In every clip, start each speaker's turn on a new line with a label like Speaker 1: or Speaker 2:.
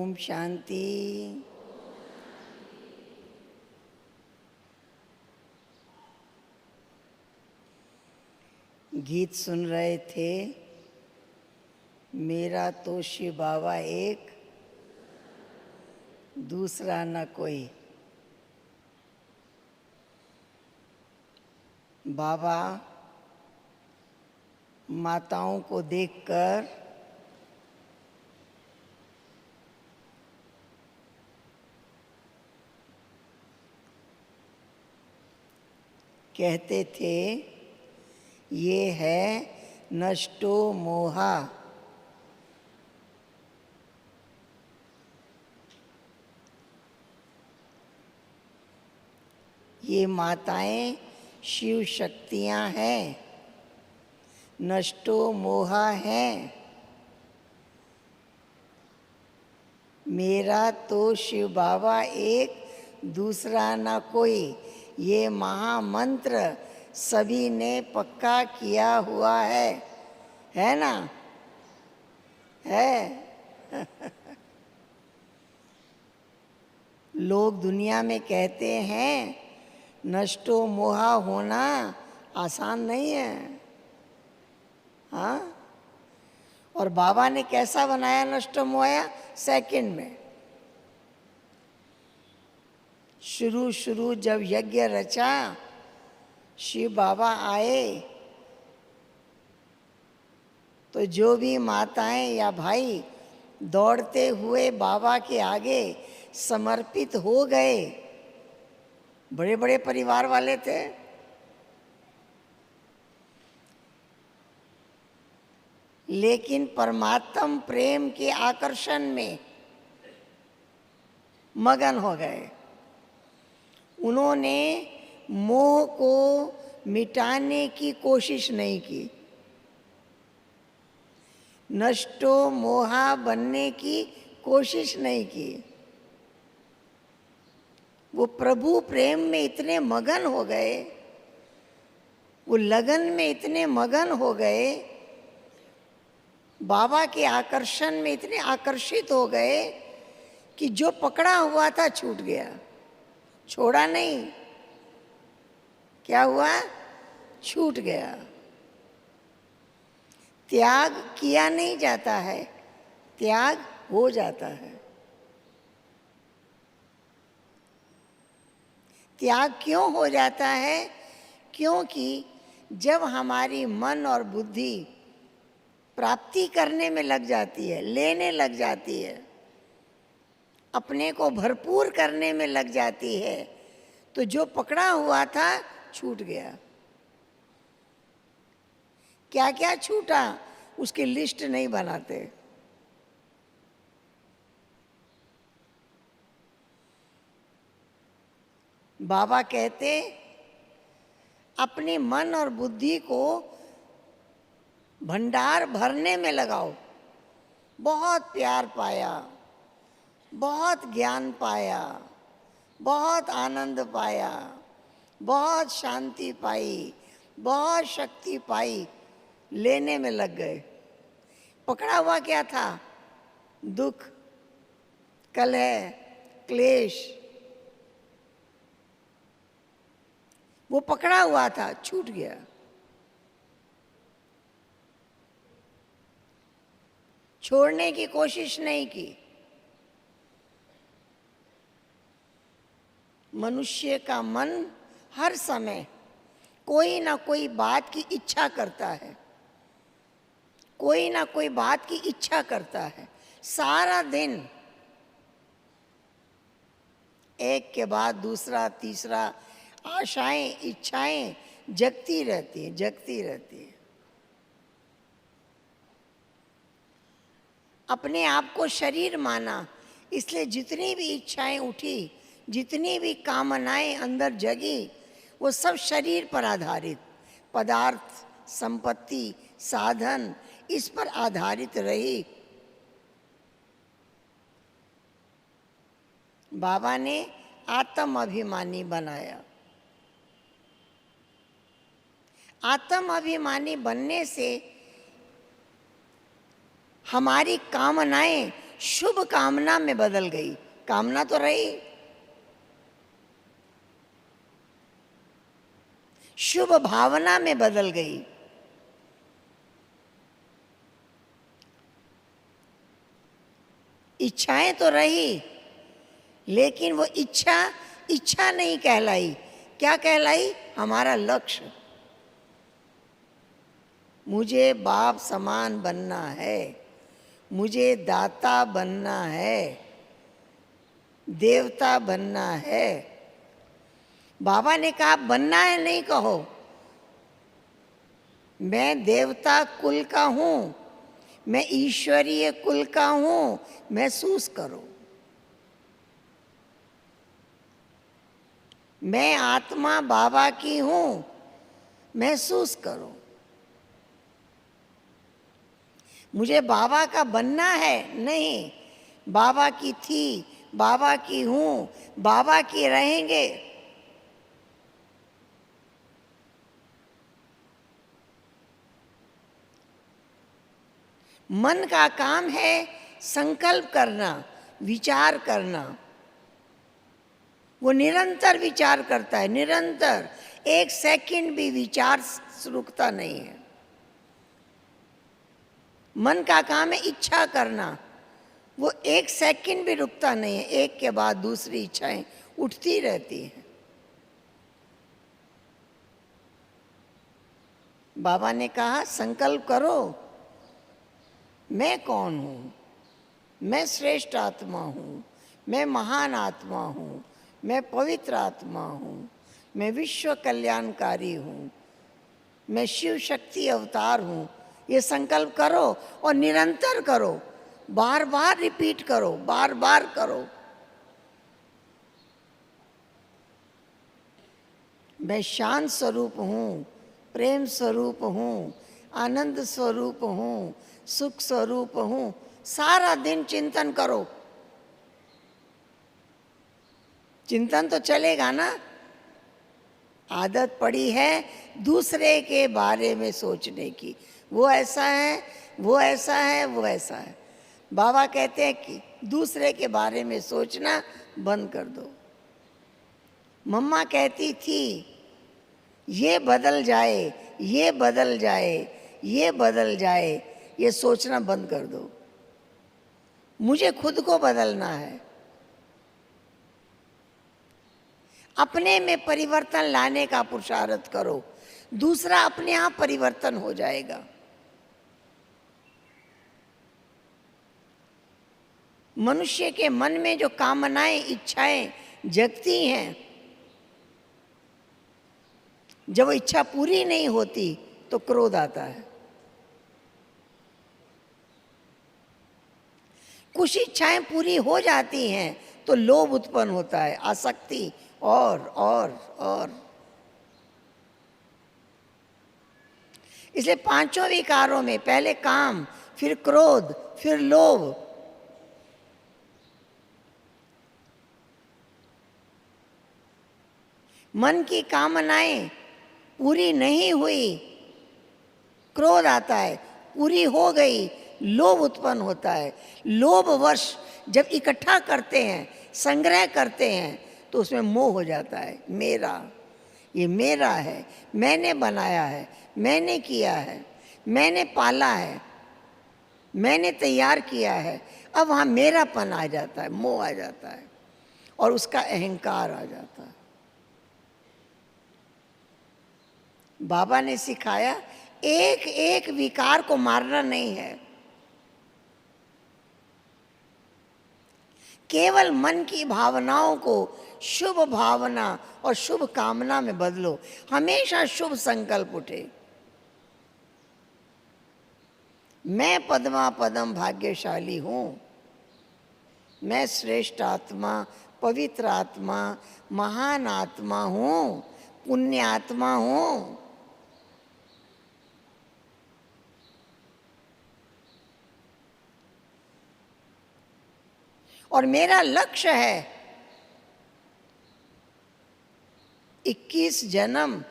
Speaker 1: ओम शांति। गीत सुन रहे थे, मेरा तो शिव बाबा एक, दूसरा न कोई। बाबा माताओं को देखकर कहते थे, ये है नष्टो मोहा। ये माताएं शिव शक्तियां हैं, नष्टो मोहा है। मेरा तो शिव बाबा एक, दूसरा ना कोई। ये महामंत्र सभी ने पक्का किया हुआ है ना? है। लोग दुनिया में कहते हैं नष्टो मोहा होना आसान नहीं है। हाँ, और बाबा ने कैसा बनाया नष्टो मोहा? सेकंड में। शुरू जब यज्ञ रचा, शिव बाबा आए तो जो भी माताएं या भाई दौड़ते हुए बाबा के आगे समर्पित हो गए। बड़े बड़े परिवार वाले थे। लेकिन परमात्म प्रेम के आकर्षण में मगन हो गए। उन्होंने मोह को मिटाने की कोशिश नहीं की, नष्टो मोहा बनने की कोशिश नहीं की। वो प्रभु प्रेम में इतने मगन हो गए, वो लगन में इतने मगन हो गए, बाबा के आकर्षण में इतने आकर्षित हो गए कि जो पकड़ा हुआ था छूट गया, छोड़ा नहीं। क्या हुआ? छूट गया। त्याग किया नहीं जाता है, त्याग हो जाता है। त्याग क्यों हो जाता है? क्योंकि जब हमारी मन और बुद्धि प्राप्ति करने में लग जाती है, लेने लग जाती है, अपने को भरपूर करने में लग जाती है, तो जो पकड़ा हुआ था छूट गया। क्या क्या छूटा उसकी लिस्ट नहीं बनाते। बाबा कहते, अपने मन और बुद्धि को भंडार भरने में लगाओ। बहुत प्यार पाया, बहुत ज्ञान पाया, बहुत आनंद पाया, बहुत शांति पाई, बहुत शक्ति पाई, लेने में लग गए। पकड़ा हुआ क्या था? दुख, कलह, क्लेश। वो पकड़ा हुआ था, छूट गया। छोड़ने की कोशिश नहीं की। मनुष्य का मन हर समय कोई ना कोई बात की इच्छा करता है, कोई ना कोई बात की इच्छा करता है। सारा दिन एक के बाद दूसरा, तीसरा, आशाएं, इच्छाएं जगती रहती है, जगती रहती है। अपने आप को शरीर माना, इसलिए जितनी भी इच्छाएं उठी, जितनी भी कामनाएं अंदर जगी, वो सब शरीर पर आधारित, पदार्थ, संपत्ति, साधन, इस पर आधारित रही। बाबा ने आत्म अभिमानी बनाया। आत्म अभिमानी बनने से हमारी कामनाएं शुभ कामना में बदल गई। कामना तो रही, शुभ भावना में बदल गई। इच्छाएं तो रही, लेकिन वो इच्छा इच्छा नहीं कहलाई। क्या कहलाई? हमारा लक्ष्य। मुझे बाप समान बनना है, मुझे दाता बनना है, देवता बनना है। बाबा ने कहा बनना है नहीं कहो, मैं देवता कुल का हूं, मैं ईश्वरीय कुल का हूं, महसूस करो। मैं आत्मा बाबा की हूं, महसूस करो। मुझे बाबा का बनना है नहीं, बाबा की थी, बाबा की हूं, बाबा की रहेंगे। मन का काम है संकल्प करना, विचार करना। वो निरंतर विचार करता है, निरंतर। एक सेकंड भी विचार रुकता नहीं है। मन का काम है इच्छा करना, वो एक सेकंड भी रुकता नहीं है। एक के बाद दूसरी इच्छाएं उठती रहती हैं। बाबा ने कहा संकल्प करो, मैं कौन हूं? मैं श्रेष्ठ आत्मा हूं, मैं महान आत्मा हूं, मैं पवित्र आत्मा हूं, मैं विश्व कल्याणकारी हूं, मैं शिव शक्ति अवतार हूं। ये संकल्प करो और निरंतर करो, बार बार रिपीट करो, बार बार करो। मैं शांत स्वरूप हूं, प्रेम स्वरूप हूं, आनंद स्वरूप हूं, सुख स्वरूप हूं। सारा दिन चिंतन करो। चिंतन तो चलेगा ना। आदत पड़ी है दूसरे के बारे में सोचने की, वो ऐसा है, वो ऐसा है, वो ऐसा है। बाबा कहते हैं कि दूसरे के बारे में सोचना बंद कर दो। मम्मा कहती थी ये बदल जाए, ये बदल जाए, ये बदल जाए, ये सोचना बंद कर दो। मुझे खुद को बदलना है। अपने में परिवर्तन लाने का पुरुषार्थ करो, दूसरा अपने आप परिवर्तन हो जाएगा। मनुष्य के मन में जो कामनाएं, इच्छाएं जगती हैं, जब वो इच्छा पूरी नहीं होती तो क्रोध आता है। कुछ इच्छाएं पूरी हो जाती हैं तो लोभ उत्पन्न होता है, आसक्ति और। इसलिए पांचों विकारों में पहले काम, फिर क्रोध, फिर लोभ। मन की कामनाएं पूरी नहीं हुई, क्रोध आता है। पूरी हो गई, लोभ उत्पन्न होता है। लोभवश जब इकट्ठा करते हैं, संग्रह करते हैं, तो उसमें मोह हो जाता है। मेरा, ये मेरा है, मैंने बनाया है, मैंने किया है, मैंने पाला है, मैंने तैयार किया है। अब वहाँ मेरापन आ जाता है, मोह आ जाता है और उसका अहंकार आ जाता है। बाबा ने सिखाया एक एक विकार को मारना नहीं है, केवल मन की भावनाओं को शुभ भावना और शुभ कामना में बदलो। हमेशा शुभ संकल्प उठे। मैं पद्मा पदम भाग्यशाली हूं, मैं श्रेष्ठ आत्मा, पवित्र आत्मा, महान आत्मा हूं, पुण्य आत्मा हूं। और मेरा लक्ष्य है 21 जन्म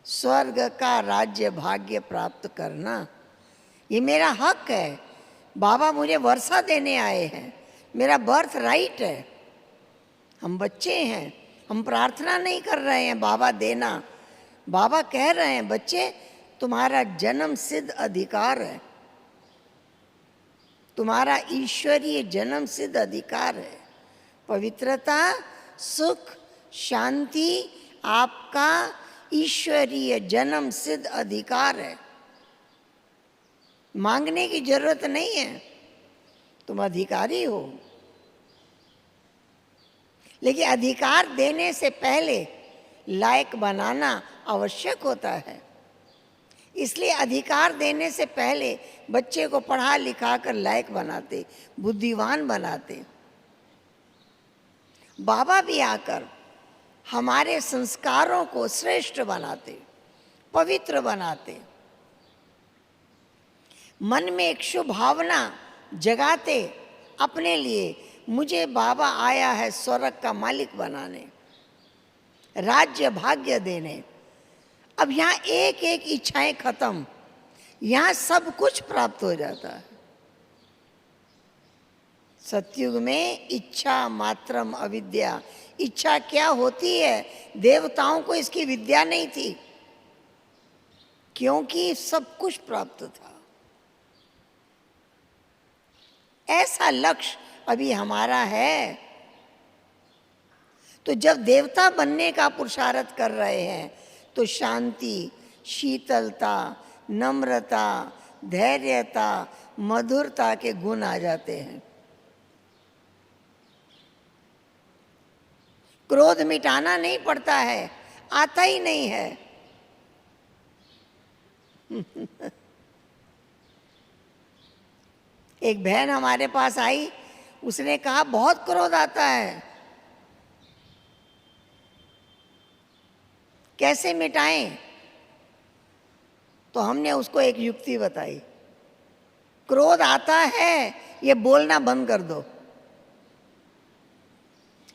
Speaker 1: स्वर्ग का राज्य भाग्य प्राप्त करना। ये मेरा हक है। बाबा मुझे वर्षा देने आए हैं, मेरा बर्थ राइट है। हम बच्चे हैं, हम प्रार्थना नहीं कर रहे हैं बाबा देना। बाबा कह रहे हैं बच्चे तुम्हारा जन्म सिद्ध अधिकार है, तुम्हारा ईश्वरीय जन्म सिद्ध अधिकार है। पवित्रता, सुख, शांति आपका ईश्वरीय जन्म सिद्ध अधिकार है। मांगने की जरूरत नहीं है, तुम अधिकारी हो। लेकिन अधिकार देने से पहले लायक बनाना आवश्यक होता है। इसलिए अधिकार देने से पहले बच्चे को पढ़ा लिखा कर लायक बनाते, बुद्धिमान बनाते। बाबा भी आकर हमारे संस्कारों को श्रेष्ठ बनाते, पवित्र बनाते, मन में एक शुभ भावना जगाते अपने लिए। मुझे बाबा आया है स्वर्ग का मालिक बनाने, राज्य भाग्य देने। अब यहाँ एक एक इच्छाएं खत्म, यहाँ सब कुछ प्राप्त हो जाता है। सतयुग में इच्छा मात्रम अविद्या। इच्छा क्या होती है? देवताओं को इसकी विद्या नहीं थी, क्योंकि सब कुछ प्राप्त था। ऐसा लक्ष्य अभी हमारा है। तो जब देवता बनने का पुरुषार्थ कर रहे हैं तो शांति, शीतलता, नम्रता, धैर्यता, मधुरता के गुण आ जाते हैं। क्रोध मिटाना नहीं पड़ता है, आता ही नहीं है। एक बहन हमारे पास आई, उसने कहा बहुत क्रोध आता है, कैसे मिटाएं? तो हमने उसको एक युक्ति बताई। क्रोध आता है, ये बोलना बंद कर दो।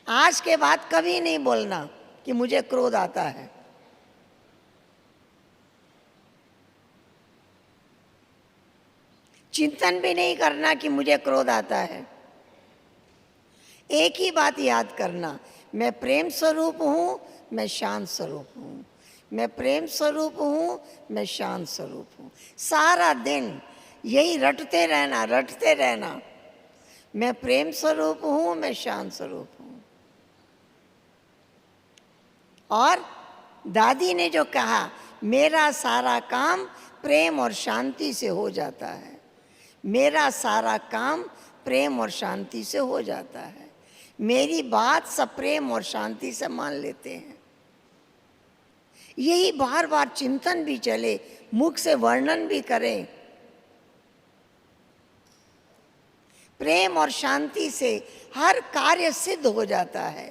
Speaker 1: आज के बाद कभी नहीं बोलना कि मुझे क्रोध आता है। चिंतन भी नहीं करना कि मुझे क्रोध आता है। एक ही बात याद करना, मैं प्रेम स्वरूप हूं, मैं शांत स्वरूप हूं। मैं प्रेम स्वरूप हूं, मैं शांत स्वरूप हूं। सारा दिन यही रटते रहना, रटते रहना। मैं प्रेम स्वरूप हूं, मैं शांत स्वरूप हूं। और दादी ने जो कहा, मेरा सारा काम प्रेम और शांति से हो जाता है। मेरा सारा काम प्रेम और शांति से हो जाता है। मेरी बात सब प्रेम और शांति से मान लेते हैं। यही बार बार चिंतन भी चले, मुख से वर्णन भी करें। प्रेम और शांति से हर कार्य सिद्ध हो जाता है।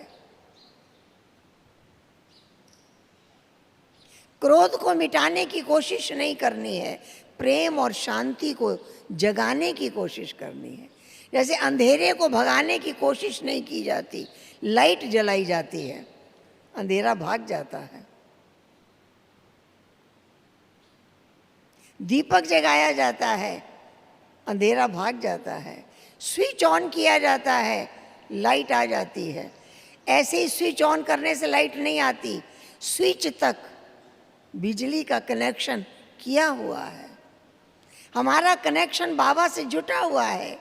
Speaker 1: क्रोध को मिटाने की कोशिश नहीं करनी है, प्रेम और शांति को जगाने की कोशिश करनी है। जैसे अंधेरे को भगाने की कोशिश नहीं की जाती, लाइट जलाई जाती है, अंधेरा भाग जाता है। दीपक जगाया जाता है, अंधेरा भाग जाता है। स्विच ऑन किया जाता है, लाइट आ जाती है। ऐसे ही स्विच ऑन करने से लाइट नहीं आती, स्विच तक बिजली का कनेक्शन किया हुआ है। हमारा कनेक्शन बाबा से जुटा हुआ है।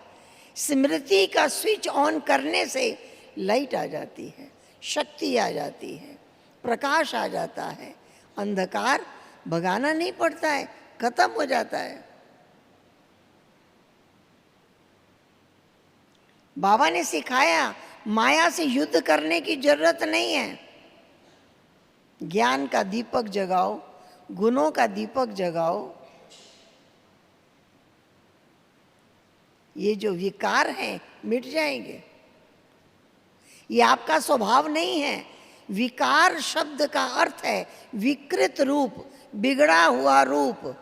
Speaker 1: स्मृति का स्विच ऑन करने से लाइट आ जाती है, शक्ति आ जाती है, प्रकाश आ जाता है। अंधकार भगाना नहीं पड़ता है, खत्म हो जाता है। बाबा ने सिखाया, माया से युद्ध करने की जरूरत नहीं है। ज्ञान का दीपक जगाओ, गुणों का दीपक जगाओ। ये जो विकार हैं मिट जाएंगे। ये आपका स्वभाव नहीं है। विकार शब्द का अर्थ है विकृत रूप, बिगड़ा हुआ रूप।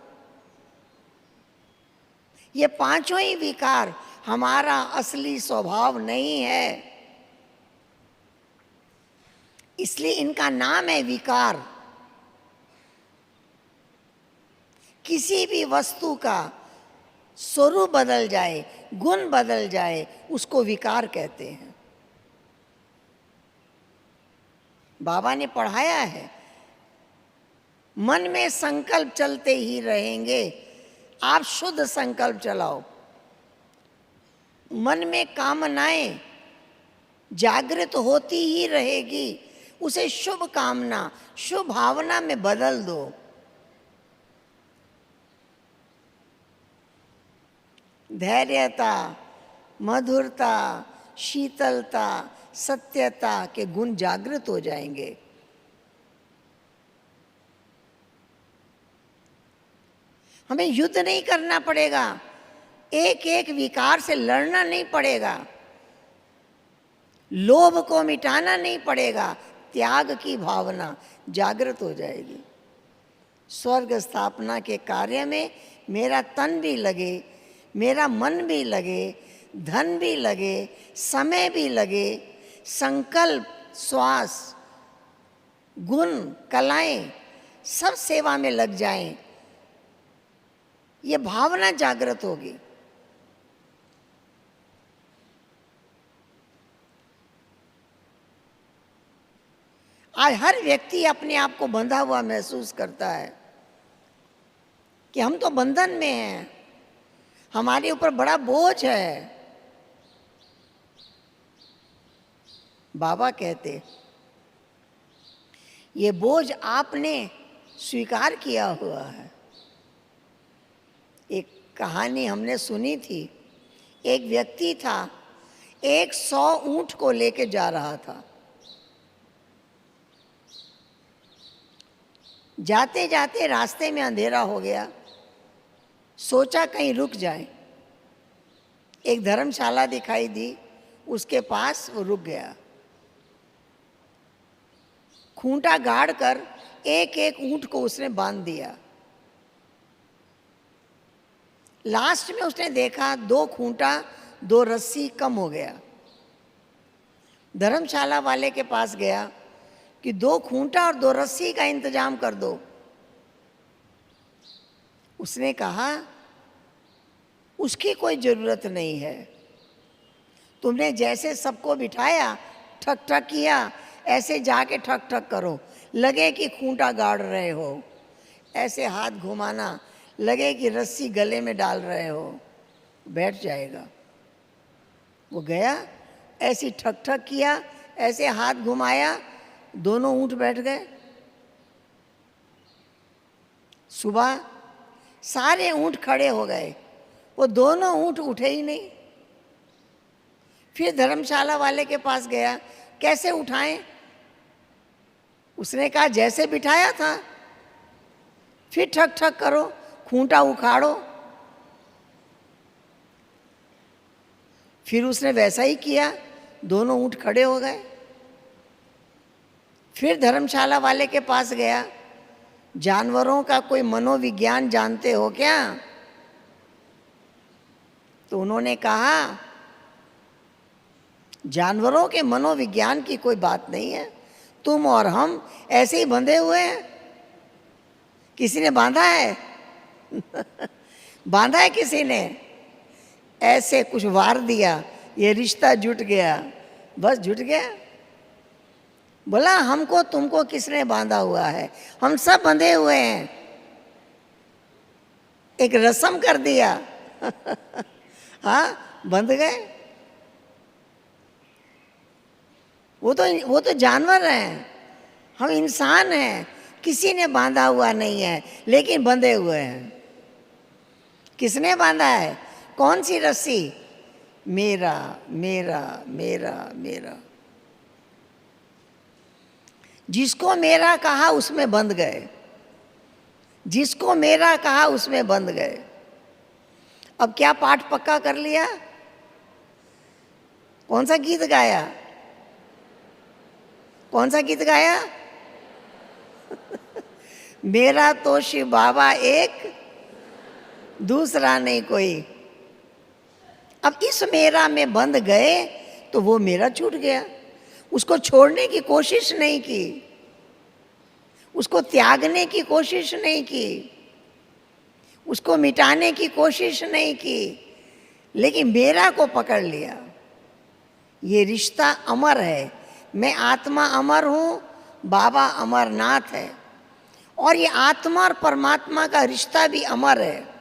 Speaker 1: ये पांचों ही विकार हमारा असली स्वभाव नहीं है, इसलिए इनका नाम है विकार। किसी भी वस्तु का स्वरूप बदल जाए, गुण बदल जाए, उसको विकार कहते हैं। बाबा ने पढ़ाया है, मन में संकल्प चलते ही रहेंगे। आप शुद्ध संकल्प चलाओ, मन में कामनाएं जागृत होती ही रहेगी, उसे शुभ कामना, शुभ भावना में बदल दो। धैर्यता, मधुरता, शीतलता, सत्यता के गुण जागृत हो जाएंगे। हमें युद्ध नहीं करना पड़ेगा, एक एक विकार से लड़ना नहीं पड़ेगा, लोभ को मिटाना नहीं पड़ेगा, त्याग की भावना जागृत हो जाएगी। स्वर्ग स्थापना के कार्य में मेरा तन भी लगे, मेरा मन भी लगे, धन भी लगे, समय भी लगे, संकल्प, श्वास, गुण, कलाएं सब सेवा में लग जाएं, ये भावना जागृत होगी। आज हर व्यक्ति अपने आप को बंधा हुआ महसूस करता है कि हम तो बंधन में हैं, हमारे ऊपर बड़ा बोझ है। बाबा कहते ये बोझ आपने स्वीकार किया हुआ है। एक कहानी हमने सुनी थी, एक व्यक्ति था, 100 ऊंट को लेके जा रहा था। जाते जाते रास्ते में अंधेरा हो गया, सोचा कहीं रुक जाए। एक धर्मशाला दिखाई दी, उसके पास वो रुक गया। खूंटा गाड़ कर एक एक ऊंट को उसने बांध दिया। लास्ट में उसने देखा 2 खूंटा 2 रस्सी कम हो गया। धर्मशाला वाले के पास गया कि 2 खूंटा और 2 रस्सी का इंतजाम कर दो। उसने कहा उसकी कोई ज़रूरत नहीं है, तुमने जैसे सबको बिठाया, ठक ठक किया, ऐसे जाके ठक ठक करो, लगे कि खूंटा गाड़ रहे हो, ऐसे हाथ घुमाना, लगे कि रस्सी गले में डाल रहे हो, बैठ जाएगा। वो गया, ऐसी ठक ठक किया, ऐसे हाथ घुमाया, दोनों ऊंट बैठ गए। सुबह सारे ऊंट खड़े हो गए, वो दोनों ऊंट उठे ही नहीं। फिर धर्मशाला वाले के पास गया, कैसे उठाएं? उसने कहा जैसे बिठाया था, फिर ठक ठक करो, खूंटा उखाड़ो। फिर उसने वैसा ही किया, दोनों ऊंट खड़े हो गए। फिर धर्मशाला वाले के पास गया, जानवरों का कोई मनोविज्ञान जानते हो क्या? तो उन्होंने कहा जानवरों के मनोविज्ञान की कोई बात नहीं है, तुम और हम ऐसे ही बंधे हुए हैं। किसी ने बांधा है? बांधा है किसी ने? ऐसे कुछ वार दिया, ये रिश्ता जुट गया, बस जुट गया। बोला हमको तुमको किसने बांधा हुआ है, हम सब बंधे हुए हैं। एक रस्म कर दिया। हाँ, बंध गए। वो तो जानवर हैं, हम इंसान हैं, किसी ने बांधा हुआ नहीं है, लेकिन बंधे हुए हैं। किसने बांधा है? कौन सी रस्सी? मेरा मेरा मेरा मेरा। जिसको मेरा कहा उसमें बंध गए, जिसको मेरा कहा उसमें बंध गए। अब क्या पाठ पक्का कर लिया? कौन सा गीत गाया? कौन सा गीत गाया? मेरा तो शिव बाबा एक, दूसरा नहीं कोई। अब इस मेरा में बंध गए तो वो मेरा छूट गया। उसको छोड़ने की कोशिश नहीं की, उसको त्यागने की कोशिश नहीं की, उसको मिटाने की कोशिश नहीं की, लेकिन मेरा को पकड़ लिया। ये रिश्ता अमर है। मैं आत्मा अमर हूँ, बाबा अमरनाथ है। और ये आत्मा और परमात्मा का रिश्ता भी अमर है।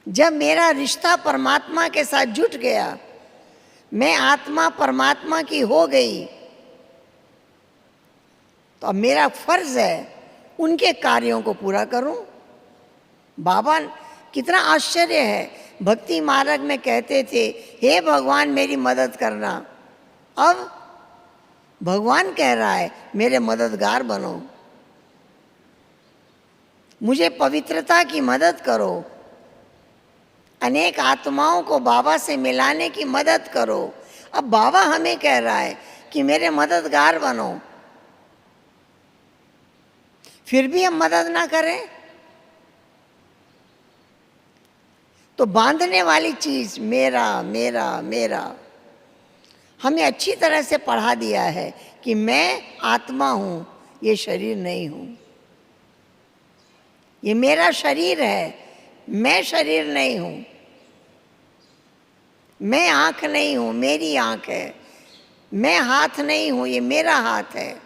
Speaker 1: जब मेरा रिश्ता परमात्मा के साथ जुट गया, मैं आत्मा परमात्मा की हो गई, तो अब मेरा फर्ज है उनके कार्यों को पूरा करूं। बाबा कितना आश्चर्य है, भक्ति मार्ग में कहते थे, हे भगवान मेरी मदद करना। अब भगवान कह रहा है मेरे मददगार बनो, मुझे पवित्रता की मदद करो, अनेक आत्माओं को बाबा से मिलाने की मदद करो। अब बाबा हमें कह रहा है कि मेरे मददगार बनो, फिर भी हम मदद ना करें तो बांधने वाली चीज मेरा मेरा मेरा। हमें अच्छी तरह से पढ़ा दिया है कि मैं आत्मा हूं, ये शरीर नहीं हूं। ये मेरा शरीर है, मैं शरीर नहीं हूं। मैं आंख नहीं हूं, मेरी आंख है। मैं हाथ नहीं हूं, ये मेरा हाथ है।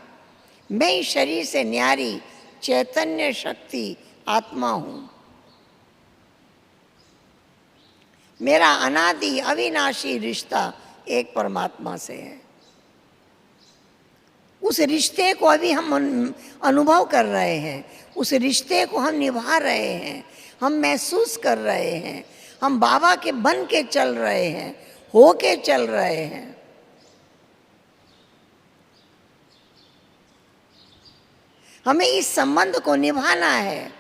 Speaker 1: मैं इस शरीर से न्यारी चैतन्य शक्ति आत्मा हूं। मेरा अनादि अविनाशी रिश्ता एक परमात्मा से है। उस रिश्ते को अभी हम अनुभव कर रहे हैं, उस रिश्ते को हम निभा रहे हैं, हम महसूस कर रहे हैं। हम बाबा के बन के चल रहे हैं, हो के चल रहे हैं। हमें इस संबंध को निभाना है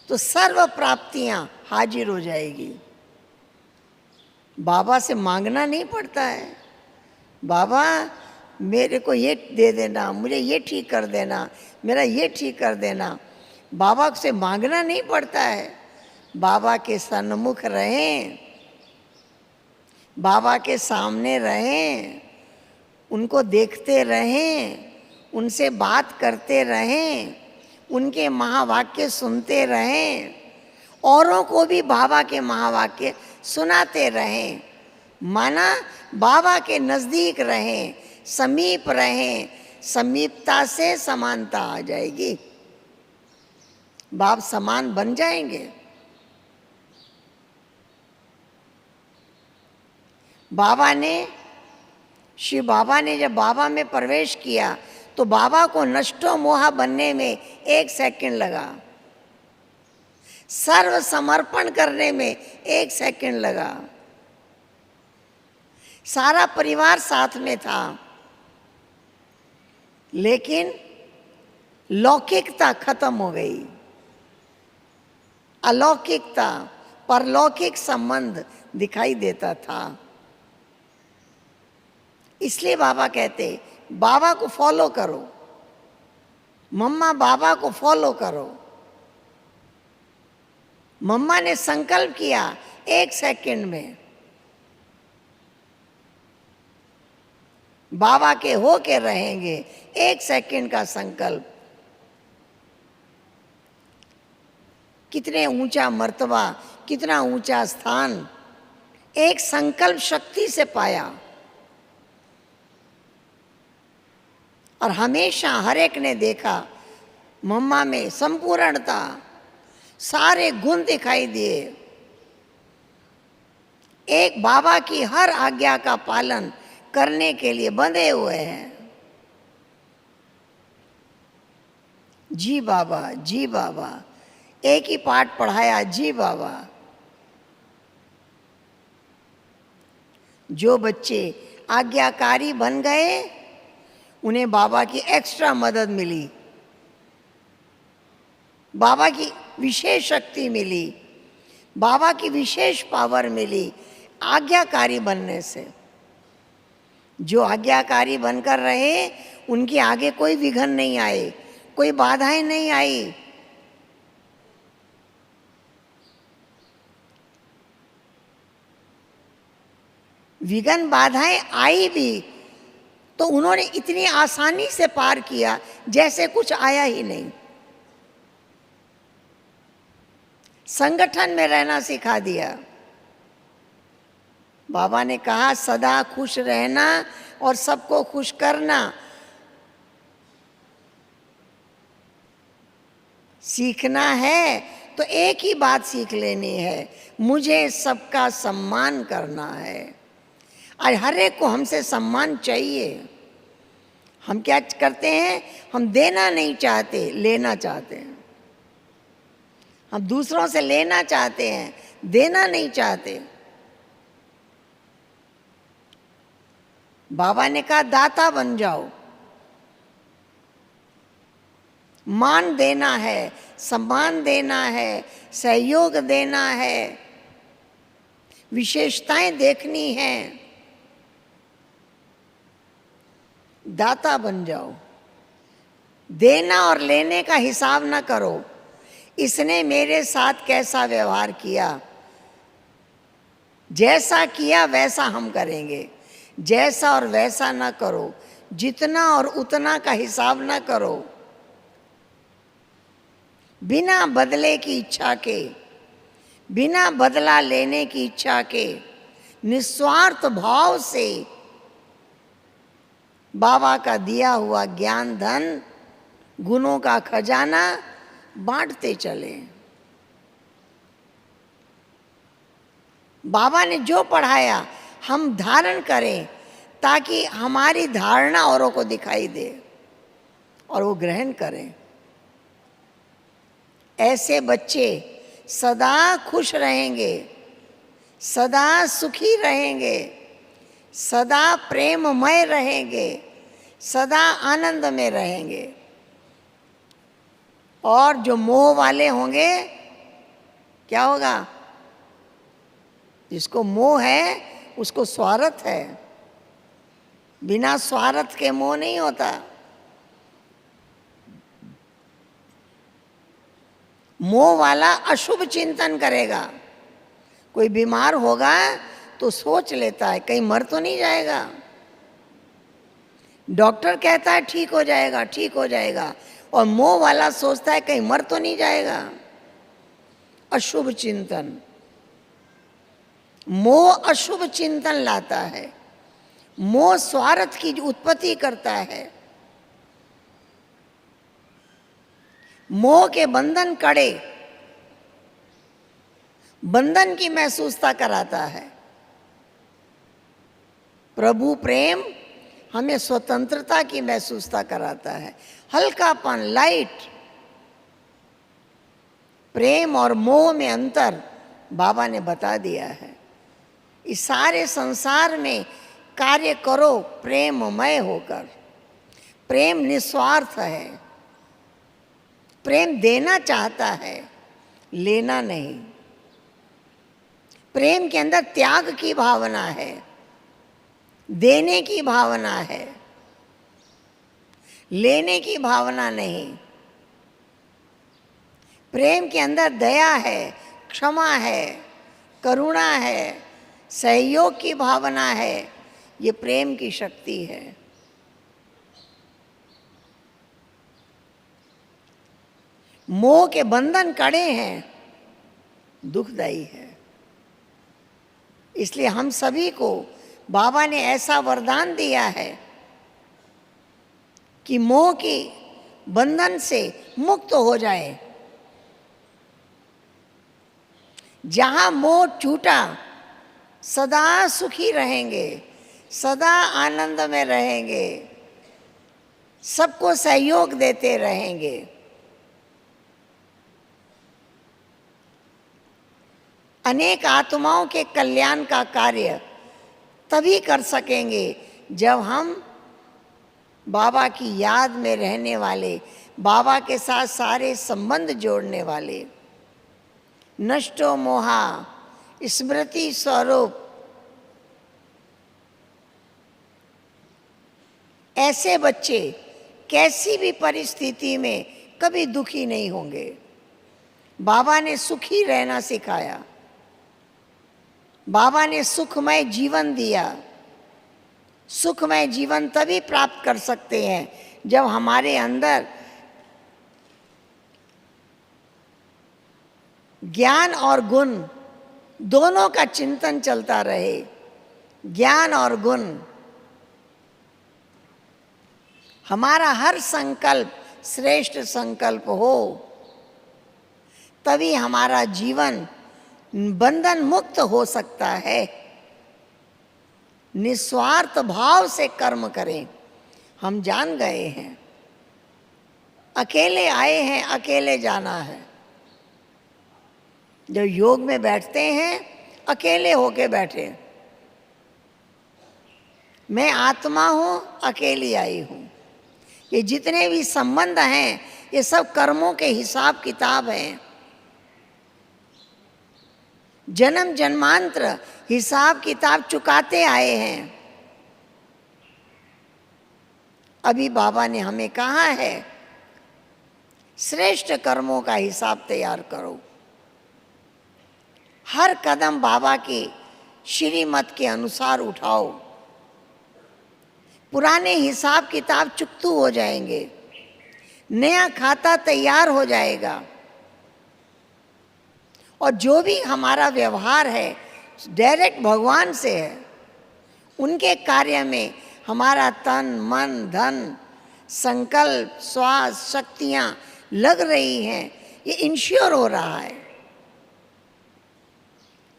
Speaker 1: तो सर्व प्राप्तियां हाजिर हो जाएगी। बाबा से मांगना नहीं पड़ता है, बाबा मेरे को ये दे देना, मुझे ये ठीक कर देना, मेरा ये ठीक कर देना। बाबा से मांगना नहीं पड़ता है। बाबा के सन्मुख रहें, बाबा के सामने रहें, उनको देखते रहें, उनसे बात करते रहें, उनके महावाक्य सुनते रहें, औरों को भी बाबा के महावाक्य सुनाते रहें। माना बाबा के नज़दीक रहें, समीप रहें। समीपता से समानता आ जाएगी, बाप समान बन जाएंगे। शिव बाबा ने जब बाबा में प्रवेश किया तो बाबा को नष्टो मोहा बनने में 1 सेकंड लगा, सर्व समर्पण करने में 1 सेकंड लगा। सारा परिवार साथ में था, लेकिन लौकिकता खत्म हो गई। अलौकिकता, परलौकिक संबंध दिखाई देता था। इसलिए बाबा कहते बाबा को फॉलो करो, मम्मा बाबा को फॉलो करो। मम्मा ने संकल्प किया 1 सेकंड में, बाबा के हो के रहेंगे। 1 सेकंड का संकल्प, कितने ऊंचा मर्तबा, कितना ऊंचा स्थान एक संकल्प शक्ति से पाया। और हमेशा हर एक ने देखा मम्मा में संपूर्णता, सारे गुण दिखाई दिए। एक बाबा की हर आज्ञा का पालन करने के लिए बंधे हुए हैं। जी बाबा, जी बाबा, एक ही पाठ पढ़ाया, जी बाबा। जो बच्चे आज्ञाकारी बन गए उन्हें बाबा की एक्स्ट्रा मदद मिली, बाबा की विशेष शक्ति मिली, बाबा की विशेष पावर मिली आज्ञाकारी बनने से। जो आज्ञाकारी बनकर रहे उनके आगे कोई विघ्न नहीं आए, कोई बाधाएं नहीं आई। विघ्न बाधाएं आई भी तो उन्होंने इतनी आसानी से पार किया जैसे कुछ आया ही नहीं। संगठन में रहना सिखा दिया। बाबा ने कहा सदा खुश रहना और सबको खुश करना सीखना है तो एक ही बात सीख लेनी है, मुझे सबका सम्मान करना है। और हर एक को हमसे सम्मान चाहिए। हम क्या करते हैं, हम देना नहीं चाहते, लेना चाहते हैं। हम दूसरों से लेना चाहते हैं, देना नहीं चाहते। बाबा ने कहा दाता बन जाओ, मान देना है, सम्मान देना है, सहयोग देना है, विशेषताएं देखनी है, दाता बन जाओ। देना और लेने का हिसाब ना करो, इसने मेरे साथ कैसा व्यवहार किया, जैसा किया वैसा हम करेंगे, जैसा और वैसा ना करो, जितना और उतना का हिसाब ना करो। बिना बदले की इच्छा के, बिना बदला लेने की इच्छा के, निस्वार्थ भाव से बाबा का दिया हुआ ज्ञान धन, गुणों का खजाना बांटते चले। बाबा ने जो पढ़ाया हम धारण करें ताकि हमारी धारणा औरों को दिखाई दे और वो ग्रहण करें। ऐसे बच्चे सदा खुश रहेंगे, सदा सुखी रहेंगे, सदा प्रेममय रहेंगे, सदा आनंद में रहेंगे। और जो मोह वाले होंगे, क्या होगा? जिसको मोह है उसको स्वार्थ है, बिना स्वार्थ के मोह नहीं होता। मोह वाला अशुभ चिंतन करेगा। कोई बीमार होगा तो सोच लेता है कहीं मर तो नहीं जाएगा। डॉक्टर कहता है ठीक हो जाएगा, ठीक हो जाएगा, और मोह वाला सोचता है कहीं मर तो नहीं जाएगा। अशुभ चिंतन, मोह अशुभ चिंतन लाता है। मोह स्वार्थ की उत्पत्ति करता है। मोह के बंधन कड़े, बंधन की महसूसता कराता है। प्रभु प्रेम हमें स्वतंत्रता की महसूसता कराता है, हल्कापन, लाइट। प्रेम और मोह में अंतर बाबा ने बता दिया है। इस सारे संसार में कार्य करो प्रेममय होकर। प्रेम निस्वार्थ है, प्रेम देना चाहता है, लेना नहीं। प्रेम के अंदर त्याग की भावना है, देने की भावना है, लेने की भावना नहीं। प्रेम के अंदर दया है, क्षमा है, करुणा है, सहयोग की भावना है। ये प्रेम की शक्ति है। मोह के बंधन कड़े हैं, दुखदायी है। इसलिए हम सभी को बाबा ने ऐसा वरदान दिया है कि मोह के बंधन से मुक्त हो जाए। जहां मोह छूटा सदा सुखी रहेंगे, सदा आनंद में रहेंगे, सबको सहयोग देते रहेंगे। अनेक आत्माओं के कल्याण का कार्य तभी कर सकेंगे जब हम बाबा की याद में रहने वाले, बाबा के साथ सारे संबंध जोड़ने वाले, नष्टो मोहा स्मृति स्वरूप ऐसे बच्चे कैसी भी परिस्थिति में कभी दुखी नहीं होंगे। बाबा ने सुखी रहना सिखाया, बाबा ने सुखमय जीवन दिया। सुखमय जीवन तभी प्राप्त कर सकते हैं जब हमारे अंदर ज्ञान और गुण दोनों का चिंतन चलता रहे। ज्ञान और गुण, हमारा हर संकल्प श्रेष्ठ संकल्प हो, तभी हमारा जीवन बंधन मुक्त हो सकता है। निस्वार्थ भाव से कर्म करें। हम जान गए हैं, अकेले आए हैं, अकेले जाना है। जब योग में बैठते हैं, अकेले होके बैठे। मैं आत्मा हूं, अकेली आई हूं। ये जितने भी संबंध हैं, ये सब कर्मों के हिसाब किताब हैं। जन्म जन्मांतर हिसाब किताब चुकाते आए हैं। अभी बाबा ने हमें कहा है, श्रेष्ठ कर्मों का हिसाब तैयार करो। हर कदम बाबा की श्रीमत के अनुसार उठाओ। पुराने हिसाब किताब चुकतू हो जाएंगे, नया खाता तैयार हो जाएगा। और जो भी हमारा व्यवहार है डायरेक्ट भगवान से है। उनके कार्य में हमारा तन मन धन संकल्प श्वास शक्तियां लग रही हैं, ये इंश्योर हो रहा है,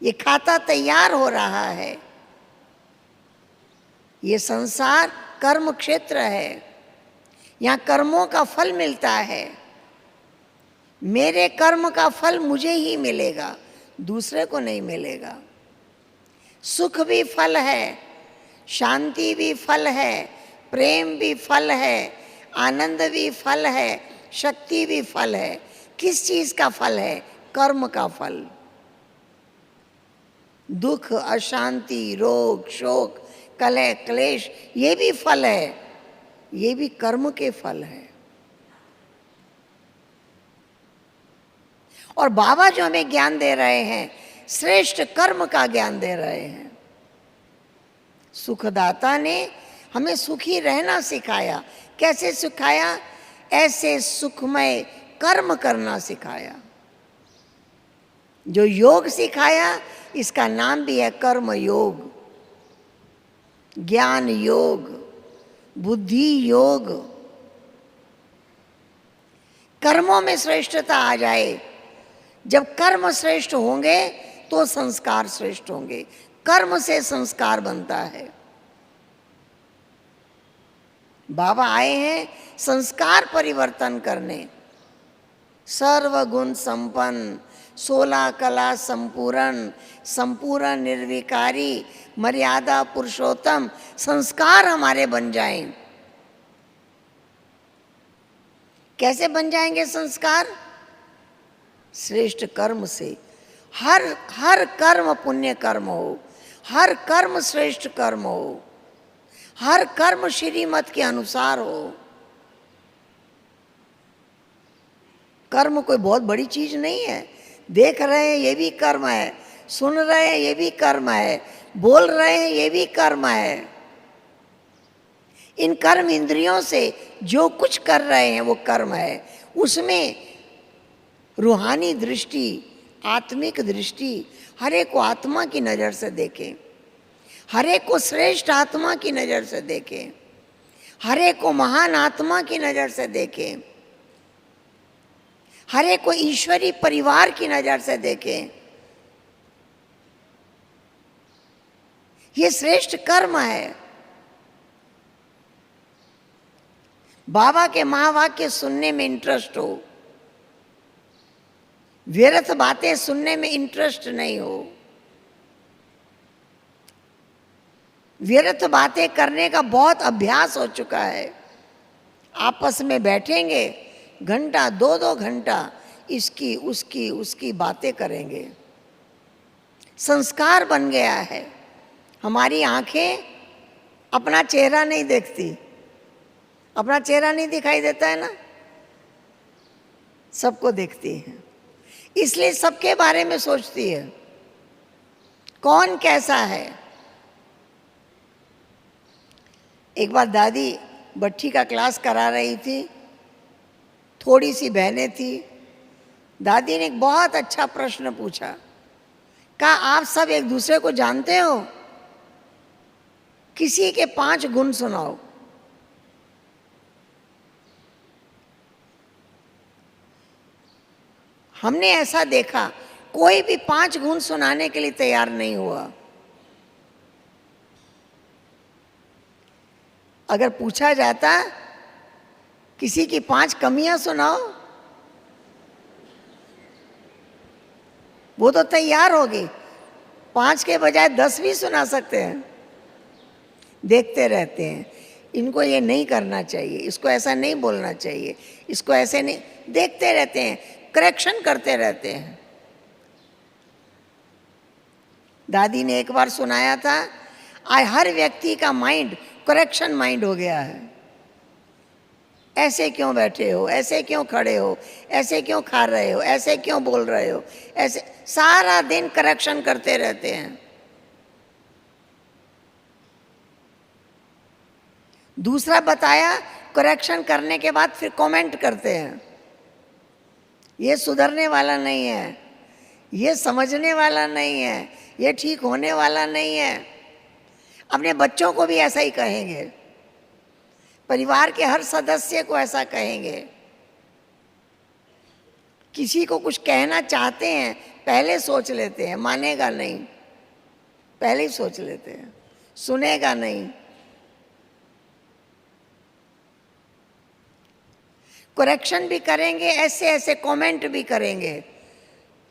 Speaker 1: ये खाता तैयार हो रहा है। ये संसार कर्म क्षेत्र है, यहाँ कर्मों का फल मिलता है। मेरे कर्म का फल मुझे ही मिलेगा, दूसरे को नहीं मिलेगा। सुख भी फल है, शांति भी फल है, प्रेम भी फल है, आनंद भी फल है, शक्ति भी फल है। किस चीज का फल है? कर्म का फल। दुख अशांति रोग शोक कलह क्लेश ये भी फल है, ये भी कर्म के फल है। और बाबा जो हमें ज्ञान दे रहे हैं, श्रेष्ठ कर्म का ज्ञान दे रहे हैं। सुखदाता ने हमें सुखी रहना सिखाया। कैसे सिखाया? ऐसे सुखमय कर्म करना सिखाया। जो योग सिखाया, इसका नाम भी है कर्म योग, ज्ञान योग, बुद्धि योग। कर्मों में श्रेष्ठता आ जाए। जब कर्म श्रेष्ठ होंगे तो संस्कार श्रेष्ठ होंगे। कर्म से संस्कार बनता है। बाबा आए हैं संस्कार परिवर्तन करने। सर्वगुण संपन्न 16 कला संपूर्ण संपूर्ण निर्विकारी मर्यादा पुरुषोत्तम संस्कार हमारे बन जाएं। कैसे बन जाएंगे संस्कार? श्रेष्ठ कर्म से। हर कर्म पुण्य कर्म हो, हर कर्म श्रेष्ठ कर्म हो, हर कर्म श्रीमत के अनुसार हो। कर्म कोई बहुत बड़ी चीज नहीं है। देख रहे हैं ये भी कर्म है, सुन रहे हैं ये भी कर्म है, बोल रहे हैं ये भी कर्म है। इन कर्म इंद्रियों से जो कुछ कर रहे हैं वो कर्म है। उसमें रूहानी दृष्टि आत्मिक दृष्टि, हर एक को आत्मा की नज़र से देखें, हर एक को श्रेष्ठ आत्मा की नज़र से देखें, हर एक को महान आत्मा की नज़र से देखें, हर एक को ईश्वरी परिवार की नज़र से देखें। ये श्रेष्ठ कर्म है। बाबा के महावाक्य सुनने में इंटरेस्ट हो, व्यर्थ बातें सुनने में इंटरेस्ट नहीं हो। व्यर्थ बातें करने का बहुत अभ्यास हो चुका है। आपस में बैठेंगे घंटा 2-2 घंटा इसकी उसकी उसकी बातें करेंगे। संस्कार बन गया है। हमारी आंखें अपना चेहरा नहीं देखती। अपना चेहरा नहीं दिखाई देता है ना, सबको देखती है, इसलिए सबके बारे में सोचती है कौन कैसा है। एक बार दादी बट्ठी का क्लास करा रही थी, थोड़ी सी बहनें थी, दादी ने एक बहुत अच्छा प्रश्न पूछा, कहा आप सब एक दूसरे को जानते हो? किसी के 5 गुण सुनाओ। हमने ऐसा देखा, कोई भी 5 गुण सुनाने के लिए तैयार नहीं हुआ। अगर पूछा जाता किसी की 5 कमियां सुनाओ, वो तो तैयार होगी, 5 के बजाय 10 भी सुना सकते हैं। देखते रहते हैं, इनको ये नहीं करना चाहिए, इसको ऐसा नहीं बोलना चाहिए, इसको ऐसे नहीं, देखते रहते हैं, करेक्शन करते रहते हैं। दादी ने एक बार सुनाया था, आज हर व्यक्ति का माइंड करेक्शन माइंड हो गया है। ऐसे क्यों बैठे हो, ऐसे क्यों खड़े हो, ऐसे क्यों खा रहे हो, ऐसे क्यों बोल रहे हो, ऐसे सारा दिन करेक्शन करते रहते हैं। दूसरा बताया, करेक्शन करने के बाद फिर कमेंट करते हैं, ये सुधरने वाला नहीं है, ये समझने वाला नहीं है, ये ठीक होने वाला नहीं है। अपने बच्चों को भी ऐसा ही कहेंगे, परिवार के हर सदस्य को ऐसा कहेंगे। किसी को कुछ कहना चाहते हैं, पहले सोच लेते हैं, मानेगा नहीं, पहले ही सोच लेते हैं, सुनेगा नहीं। करेक्शन भी करेंगे, ऐसे ऐसे कमेंट भी करेंगे।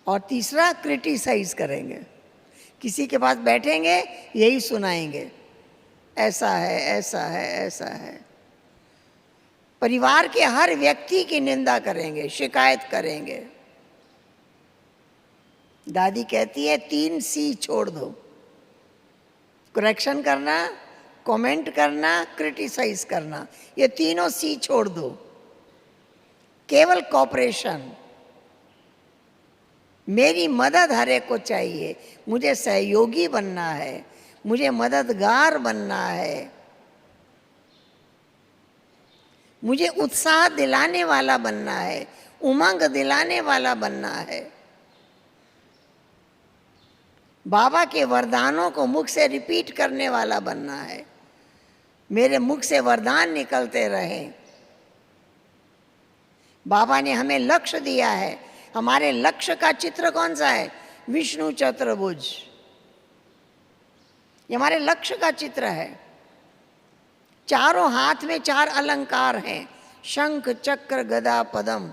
Speaker 1: और तीसरा, क्रिटिसाइज करेंगे, किसी के पास बैठेंगे यही सुनाएंगे, ऐसा है, ऐसा है, ऐसा है। परिवार के हर व्यक्ति की निंदा करेंगे, शिकायत करेंगे। दादी कहती है 3 सी छोड़ दो, करेक्शन करना, कमेंट करना, क्रिटिसाइज करना, ये तीनों सी छोड़ दो, केवल कॉपरेशन। मेरी मदद हर एक को चाहिए, मुझे सहयोगी बनना है, मुझे मददगार बनना है, मुझे उत्साह दिलाने वाला बनना है, उमंग दिलाने वाला बनना है। बाबा के वरदानों को मुख से रिपीट करने वाला बनना है, मेरे मुख से वरदान निकलते रहें। बाबा ने हमें लक्ष्य दिया है, हमारे लक्ष्य का चित्र कौन सा है? विष्णु चतुर्भुज, ये हमारे लक्ष्य का चित्र है। चारों हाथ में 4 अलंकार हैं, शंख, चक्र, गदा, पद्म।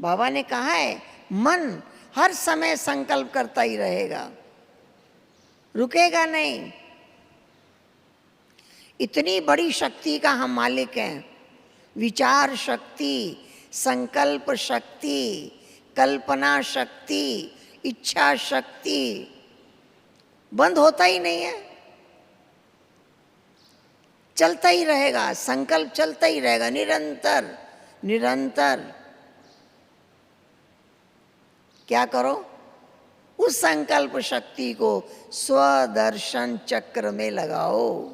Speaker 1: बाबा ने कहा है मन हर समय संकल्प करता ही रहेगा, रुकेगा नहीं। इतनी बड़ी शक्ति का हम मालिक हैं, विचार शक्ति, संकल्प शक्ति, कल्पना शक्ति, इच्छा शक्ति, बंद होता ही नहीं है, चलता ही रहेगा, संकल्प चलता ही रहेगा, निरंतर निरंतर। क्या करो? उस संकल्प शक्ति को स्वदर्शन चक्र में लगाओ।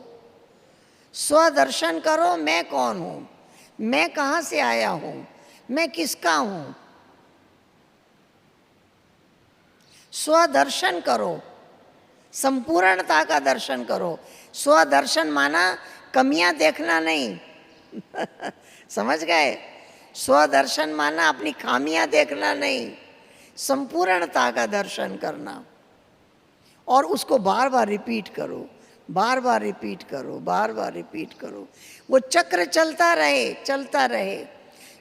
Speaker 1: स्वदर्शन करो, मैं कौन हूं, मैं कहां से आया हूं, मैं किसका हूं। स्वदर्शन करो, संपूर्णता का दर्शन करो। स्वदर्शन माना कमियां देखना नहीं समझ गए? स्वदर्शन माना अपनी खामियां देखना नहीं, संपूर्णता का दर्शन करना। और उसको बार बार रिपीट करो, बार बार रिपीट करो, बार बार रिपीट करो। वो चक्र चलता रहे, चलता रहे।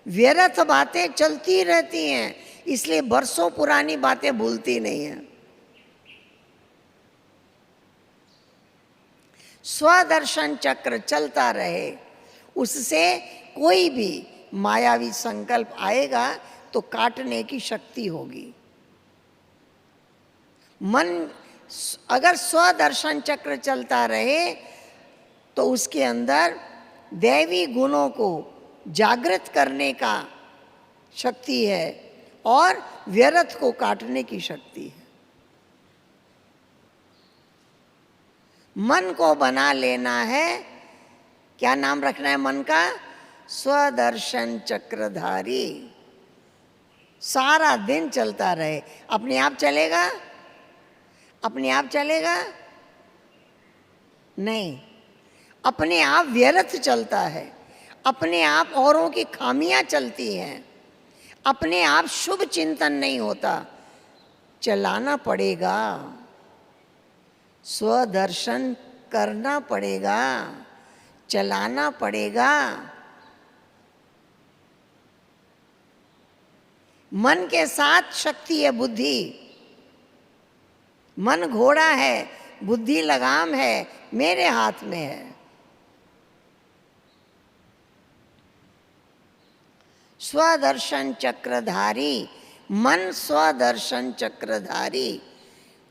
Speaker 1: व्यर्थ बातें चलती रहती हैं, इसलिए बरसों पुरानी बातें भूलती नहीं हैं। स्वदर्शन चक्र चलता रहे, उससे कोई भी मायावी संकल्प आएगा तो काटने की शक्ति होगी। मन अगर स्वदर्शन चक्र चलता रहे तो उसके अंदर दैवी गुणों को जागृत करने का शक्ति है और व्यर्थ को काटने की शक्ति है। मन को बना लेना है। क्या नाम रखना है मन का? स्वदर्शन चक्रधारी। सारा दिन चलता रहे, अपने आप चलेगा? अपने आप चलेगा? नहीं, अपने आप व्यर्थ चलता है, अपने आप औरों की खामियां चलती हैं, अपने आप शुभ चिंतन नहीं होता, चलाना पड़ेगा, स्वदर्शन करना पड़ेगा, चलाना पड़ेगा। मन के साथ शक्ति है बुद्धि। मन घोड़ा है, बुद्धि लगाम है, मेरे हाथ में है। स्वदर्शन चक्रधारी, मन स्वदर्शन चक्रधारी,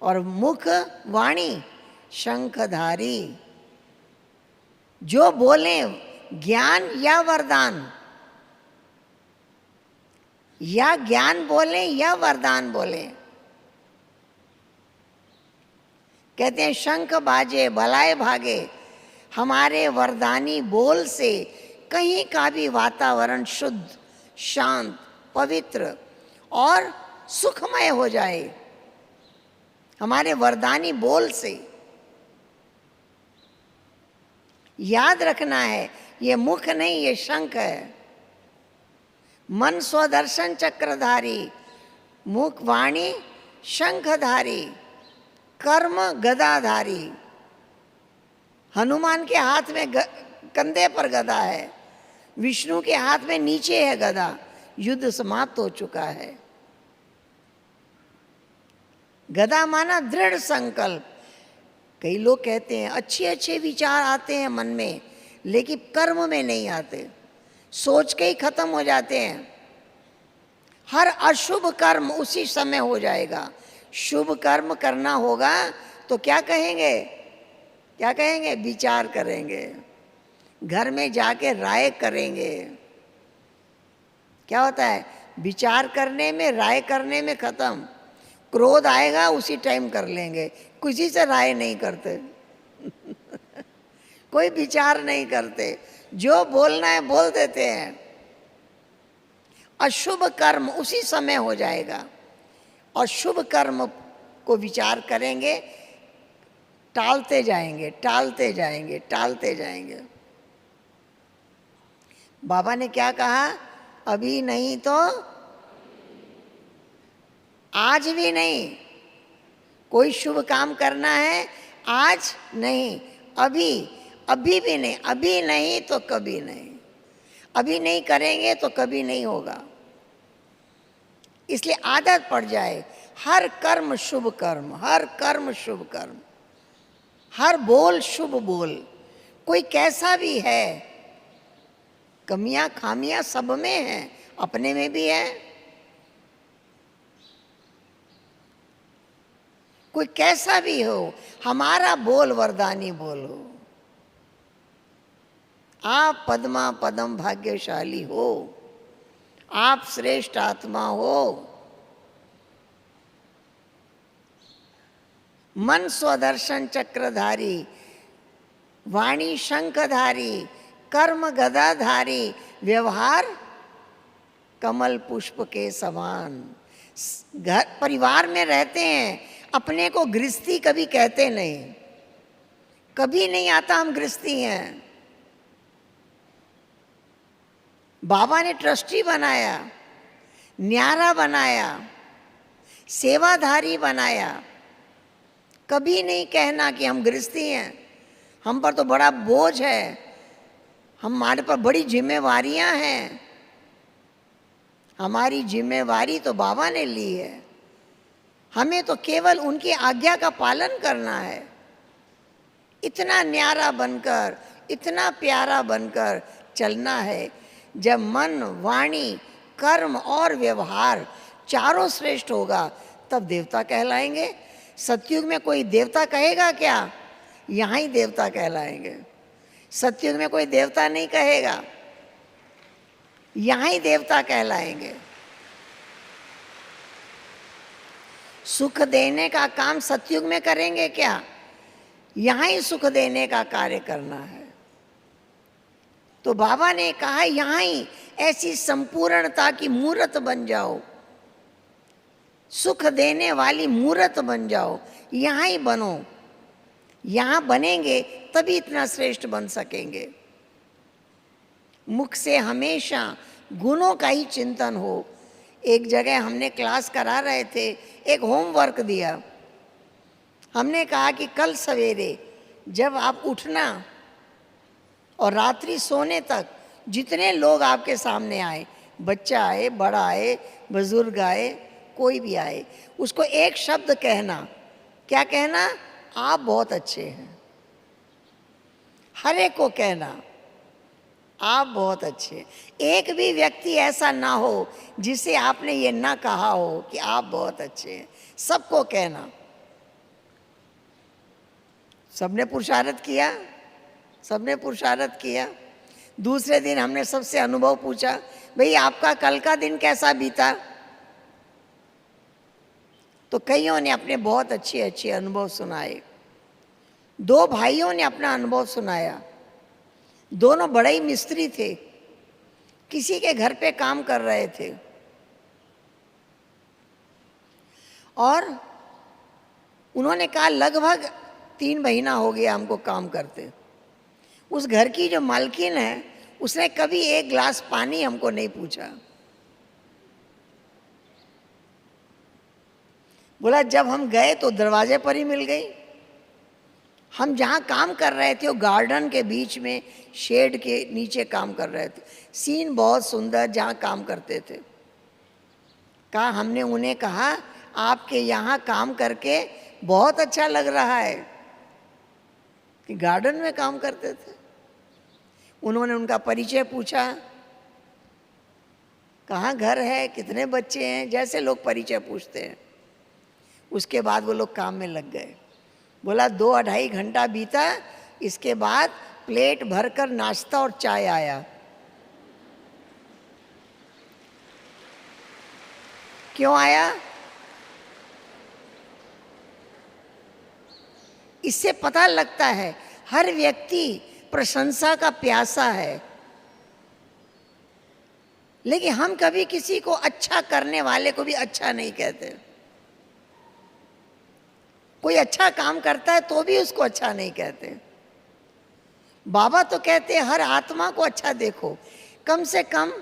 Speaker 1: और मुख वाणी शंखधारी। जो बोले ज्ञान या वरदान, या ज्ञान बोले या वरदान बोले। कहते हैं शंख बाजे भलाए भागे, हमारे वरदानी बोल से कहीं का भी वातावरण शुद्ध, शांत, पवित्र और सुखमय हो जाए, हमारे वरदानी बोल से। याद रखना है, ये मुख नहीं, ये शंख है। मन स्वदर्शन चक्रधारी, मुख वाणी शंखधारी, कर्म गदाधारी। हनुमान के हाथ में कंधे पर गदा है, विष्णु के हाथ में नीचे है गदा। युद्ध समाप्त हो चुका है। गदा माना दृढ़ संकल्प। कई लोग कहते हैं अच्छे अच्छे विचार आते हैं मन में, लेकिन कर्म में नहीं आते, सोच के ही खत्म हो जाते हैं। हर अशुभ कर्म उसी समय हो जाएगा। शुभ कर्म करना होगा तो क्या कहेंगे? क्या कहेंगे? विचार करेंगे, घर में जाके राय करेंगे। क्या होता है? विचार करने में, राय करने में खत्म। क्रोध आएगा उसी टाइम कर लेंगे, किसी से राय नहीं करते कोई विचार नहीं करते, जो बोलना है बोल देते हैं। अशुभ कर्म उसी समय हो जाएगा, और शुभ कर्म को विचार करेंगे, टालते जाएंगे, टालते जाएंगे, टालते जाएंगे। बाबा ने क्या कहा? अभी नहीं तो आज भी नहीं। कोई शुभ काम करना है, आज नहीं, अभी, अभी भी नहीं। अभी नहीं तो कभी नहीं। अभी नहीं करेंगे तो कभी नहीं होगा। इसलिए आदत पड़ जाए, हर कर्म शुभ कर्म, हर कर्म शुभ कर्म, हर बोल शुभ बोल। कोई कैसा भी है, कमियां खामियां सब में हैं, अपने में भी है। कोई कैसा भी हो, हमारा बोल वरदानी बोल हो। आप पद्मा पदम भाग्यशाली हो, आप श्रेष्ठ आत्मा हो। मन स्वदर्शन चक्रधारी, वाणी शंखधारी, कर्म गदाधारी, व्यवहार कमल पुष्प के समान। घर परिवार में रहते हैं, अपने को गृहस्थी कभी कहते नहीं, कभी नहीं आता हम गृहस्थी हैं। बाबा ने ट्रस्टी बनाया, न्यारा बनाया, सेवाधारी बनाया। कभी नहीं कहना कि हम गृहस्थी हैं, हम पर तो बड़ा बोझ है, हमारे पर बड़ी जिम्मेवारियां हैं। हमारी जिम्मेवारी तो बाबा ने ली है, हमें तो केवल उनकी आज्ञा का पालन करना है। इतना न्यारा बनकर, इतना प्यारा बनकर चलना है। जब मन, वाणी, कर्म और व्यवहार चारों श्रेष्ठ होगा, तब देवता कहलाएंगे। सतयुग में कोई देवता कहेगा क्या? यहाँ ही देवता कहलाएंगे। सतयुग में कोई देवता नहीं कहेगा, यहाँ ही देवता कहलाएंगे। सुख देने का काम सतयुग में करेंगे क्या? यहाँ ही सुख देने का कार्य करना है। तो बाबा ने कहा यहाँ ही ऐसी संपूर्णता की मूर्त बन जाओ, सुख देने वाली मूर्त बन जाओ, यहाँ ही बनो। यहाँ बनेंगे तभी इतना श्रेष्ठ बन सकेंगे। मुख से हमेशा गुणों का ही चिंतन हो। एक जगह हमने क्लास करा रहे थे, एक होमवर्क दिया। हमने कहा कि कल सवेरे जब आप उठना और रात्रि सोने तक जितने लोग आपके सामने आए, बच्चा आए, बड़ा आए, बुजुर्ग आए, कोई भी आए, उसको एक शब्द कहना। क्या कहना? आप बहुत अच्छे हैं। हर एक को कहना आप बहुत अच्छे। एक भी व्यक्ति ऐसा ना हो जिसे आपने ये ना कहा हो कि आप बहुत अच्छे हैं। सबको कहना। सबने पुरुषार्थ किया, सबने पुरुषार्थ किया। दूसरे दिन हमने सबसे अनुभव पूछा, भाई आपका कल का दिन कैसा बीता? तो कईयों ने अपने बहुत अच्छे अच्छे अनुभव सुनाए। दो भाइयों ने अपना अनुभव सुनाया। दोनों बड़े ही मिस्त्री थे, किसी के घर पे काम कर रहे थे और उन्होंने कहा लगभग 3 महीना हो गया हमको काम करते। उस घर की जो मालकिन है उसने कभी एक गिलास पानी हमको नहीं पूछा। बोला जब हम गए तो दरवाजे पर ही मिल गई। हम जहाँ काम कर रहे थे वो गार्डन के बीच में शेड के नीचे काम कर रहे थे। सीन बहुत सुंदर जहाँ काम करते थे। कहा हमने उन्हें कहा आपके यहाँ काम करके बहुत अच्छा लग रहा है, कि गार्डन में काम करते थे। उन्होंने उनका परिचय पूछा, कहाँ घर है, कितने बच्चे हैं, जैसे लोग परिचय पूछते हैं। उसके बाद वो लोग काम में लग गए। बोला 2-2.5 घंटा बीता, इसके बाद प्लेट भरकर नाश्ता और चाय आया। क्यों आया? इससे पता लगता है हर व्यक्ति प्रशंसा का प्यासा है, लेकिन हम कभी किसी को अच्छा करने वाले को भी अच्छा नहीं कहते। कोई अच्छा काम करता है तो भी उसको अच्छा नहीं कहते। बाबा तो कहते हैं हर आत्मा को अच्छा देखो, कम से कम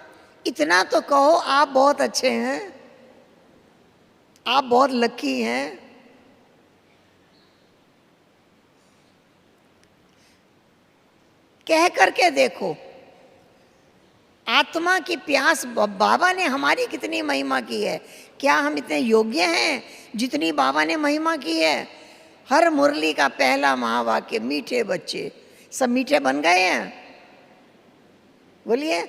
Speaker 1: इतना तो कहो आप बहुत अच्छे हैं, आप बहुत लकी हैं। कह करके देखो। आत्मा की प्यास बाबा ने हमारी कितनी महिमा की है। क्या हम इतने योग्य हैं जितनी बाबा ने महिमा की है? हर मुरली का पहला महावाक्य मीठे बच्चे, सब मीठे बन गए हैं? बोलिए।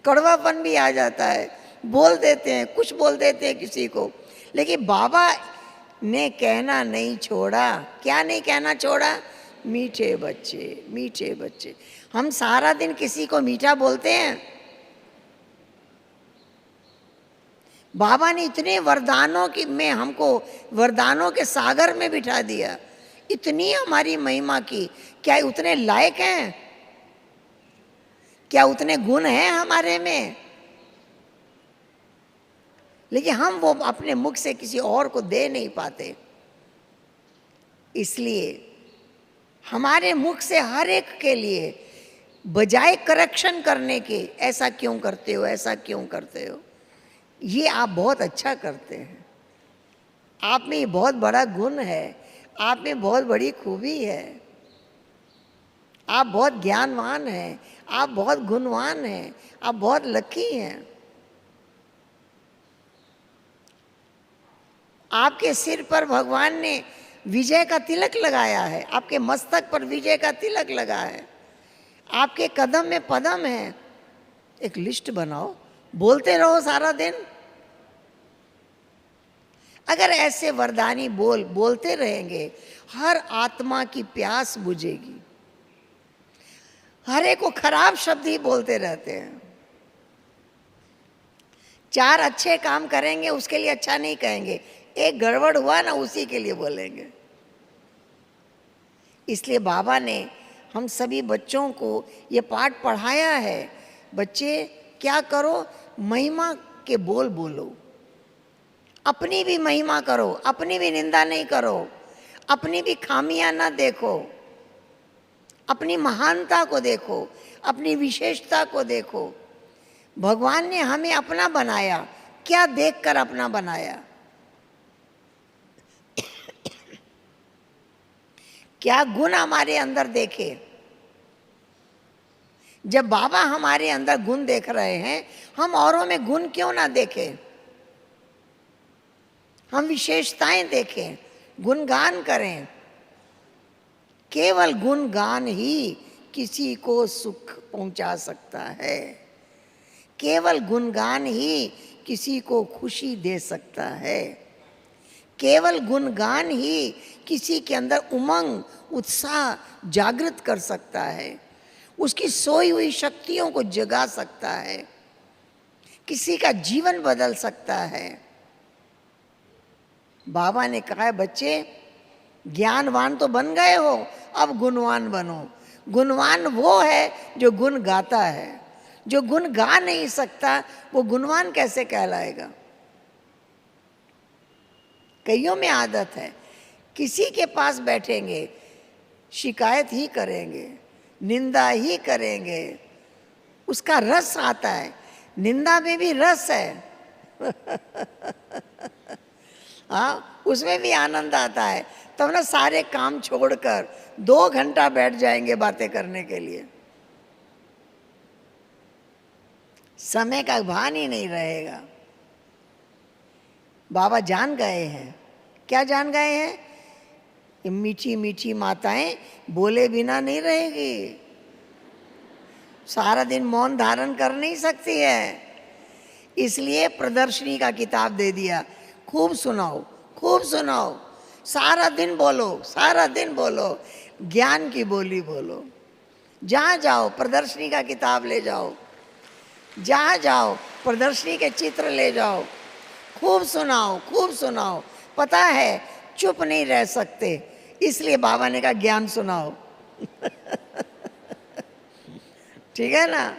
Speaker 1: कड़वापन भी आ जाता है, बोल देते हैं, कुछ बोल देते हैं किसी को, लेकिन बाबा ने कहना नहीं छोड़ा। क्या नहीं कहना छोड़ा? मीठे बच्चे, मीठे बच्चे। हम सारा दिन किसी को मीठा बोलते हैं? बाबा ने इतने वरदानों की में हमको वरदानों के सागर में बिठा दिया, इतनी हमारी महिमा की। क्या उतने लायक हैं? क्या उतने गुण हैं हमारे में? लेकिन हम वो अपने मुख से किसी और को दे नहीं पाते। इसलिए हमारे मुख से हर एक के लिए बजाय करेक्शन करने के, ऐसा क्यों करते हो, ऐसा क्यों करते हो, ये आप बहुत अच्छा करते हैं, आप में ये बहुत बड़ा गुण है, आप में बहुत बड़ी खूबी है, आप बहुत ज्ञानवान हैं, आप बहुत गुणवान हैं, आप बहुत लकी हैं। आपके सिर पर भगवान ने विजय का तिलक लगाया है, आपके मस्तक पर विजय का तिलक लगा है, आपके कदम में पदम है। एक लिस्ट बनाओ, बोलते रहो सारा दिन। अगर ऐसे वरदानी बोलते रहेंगे, हर आत्मा की प्यास बुझेगी। हर एक को खराब शब्द ही बोलते रहते हैं। 4 अच्छे काम करेंगे उसके लिए अच्छा नहीं कहेंगे, एक गड़बड़ हुआ ना उसी के लिए बोलेंगे। इसलिए बाबा ने हम सभी बच्चों को ये पाठ पढ़ाया है, बच्चे क्या करो, महिमा के बोल बोलो, अपनी भी महिमा करो, अपनी भी निंदा नहीं करो, अपनी भी खामियां ना देखो, अपनी महानता को देखो, अपनी विशेषता को देखो। भगवान ने हमें अपना बनाया, क्या देखकर अपना बनाया? क्या गुण हमारे अंदर देखे? जब बाबा हमारे अंदर गुण देख रहे हैं, हम औरों में गुण क्यों ना देखें? हम विशेषताएं देखें, गुणगान करें। केवल गुणगान ही किसी को सुख पहुंचा सकता है, केवल गुणगान ही किसी को खुशी दे सकता है, केवल गुणगान ही किसी के अंदर उमंग, उत्साह जागृत कर सकता है, उसकी सोई हुई शक्तियों को जगा सकता है, किसी का जीवन बदल सकता है। बाबा ने कहा है, बच्चे ज्ञानवान तो बन गए हो, अब गुणवान बनो। गुणवान वो है जो गुण गाता है, जो गुण गा नहीं सकता वो गुणवान कैसे कहलाएगा? कईयों में आदत है, किसी के पास बैठेंगे शिकायत ही करेंगे, निंदा ही करेंगे, उसका रस आता है, निंदा में भी रस है। हाँ, उसमें भी आनंद आता है। तब ना सारे काम छोड़कर 2 घंटा बैठ जाएंगे बातें करने के लिए, समय का भान ही नहीं रहेगा। बाबा जान गए हैं, क्या जान गए हैं? ये मीठी मीठी माताएं बोले बिना नहीं रहेगी, सारा दिन मौन धारण कर नहीं सकती है, इसलिए प्रदर्शनी का किताब दे दिया, खूब सुनाओ, खूब सुनाओ, सारा दिन बोलो, सारा दिन बोलो, ज्ञान की बोली बोलो। जहाँ जाओ प्रदर्शनी का किताब ले जाओ, जहाँ जाओ प्रदर्शनी के चित्र ले जाओ, खूब सुनाओ, खूब सुनाओ। पता है चुप नहीं रह सकते, इसलिए बाबा ने कहा ज्ञान सुनाओ। ठीक है ना?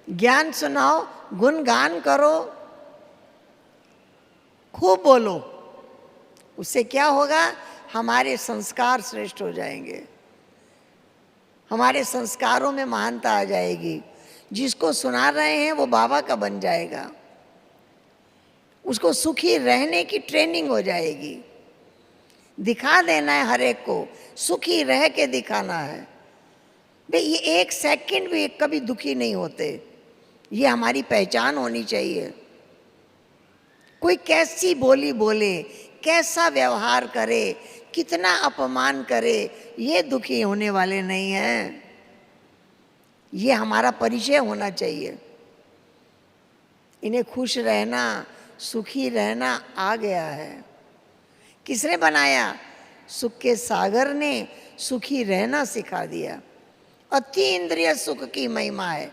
Speaker 1: ज्ञान सुनाओ, गुणगान करो, खूब बोलो। उससे क्या होगा? हमारे संस्कार श्रेष्ठ हो जाएंगे, हमारे संस्कारों में महानता आ जाएगी। जिसको सुना रहे हैं वो बाबा का बन जाएगा, उसको सुखी रहने की ट्रेनिंग हो जाएगी। दिखा देना है हर एक को, सुखी रह के दिखाना है। भाई ये 1 सेकंड भी कभी दुखी नहीं होते, ये हमारी पहचान होनी चाहिए। कोई कैसी बोली बोले, कैसा व्यवहार करे, कितना अपमान करे, ये दुखी होने वाले नहीं हैं। ये हमारा परिचय होना चाहिए। इन्हें खुश रहना, सुखी रहना आ गया है। किसने बनाया? सुख के सागर ने सुखी रहना सिखा दिया। अति इंद्रिय सुख की महिमा है।